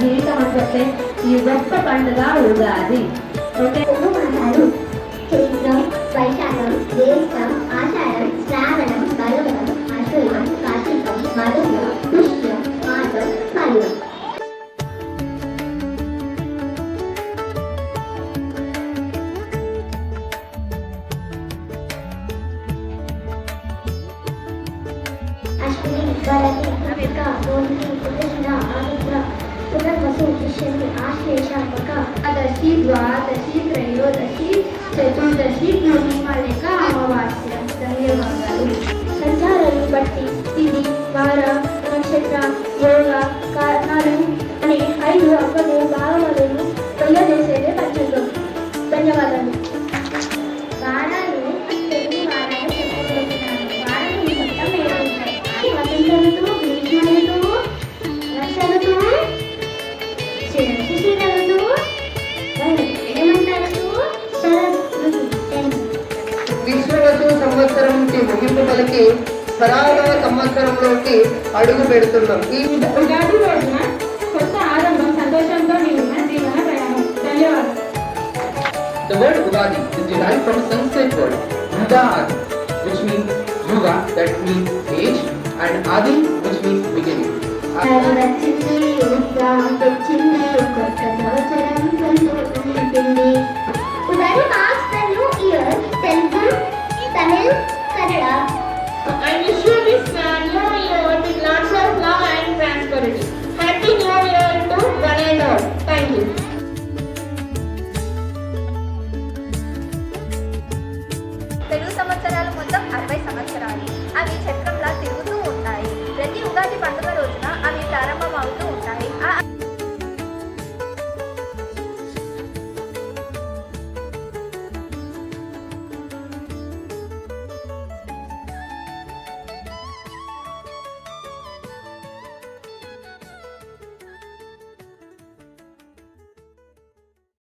జీవితం అని చెప్పే ఈ గొప్ప పండుగ ఉగాది. చైత్రం, వైశాఖం, జ్యేష్టం, ఆషాఢం, శ్రావణం, భాద్రపదం, ఆశ్వయుజం, కార్తీకం, మాఘం, పుష్యం, మాఘం, ఫాల్గుణం. అశ్విని, భరణి, కృతిక, రోహిణి, మృగశిర, ఆరుద్ర, పునర్వసు, పుష్యమి, ఆశ్లేష, మఖ, ద్వాదశి, ద్వాదశి, త్రయోదశి, చతుర్దశి, పూర్ణిమ లేక అమావాస్య. ధన్యవాదాలు. సంచారాలను బట్టి తిథి, వార, నక్షత్ర, యోగ, కారణాలు అనే 5 అవ్వలు భావాలను తెలియజేసేదే పంచాంగం. ధన్యవాదాలు. వారాలు తెలుగు వారాలు చెప్పుకోబోతున్నాను. వారాలు మొత్తం 7 ఉంటాయి. వసంత ఋతువు, గ్రీష్మ ఋతువు, వర్ష ఋతువు, శిశిర ఋతువు, హేమంత ఋతువు, శరద్ ఋతువు. గ్రీష్మ ఋతువు సంవత్సరంకి ముగింపు పలికి పరాగవ సంవత్సరంలోకి అడుగు పెడుతున్నాం. ఈ ఉగాది రోజున కొత్త ఆరంభం, సంతోషంతో నిండిన జీవన ప్రయాణం. ధన్యవాదాలు. The word Ugadi is derived from a Sanskrit word Ugadi, which means Yuga, that means age, and Adi, which means beginning. వచ్చింది ఉగాది వచ్చింది కొత్త సంవత్సరం సంతోషించింది. Ugadi marks the new year. Telugu, Tamil, Kannada. I wish you this new year with lots of love and prosperity. Happy New Year to one and all. Thank you. Telugu సంవత్సరాలు మొత్తం 60 సంవత్సరాలు. అవి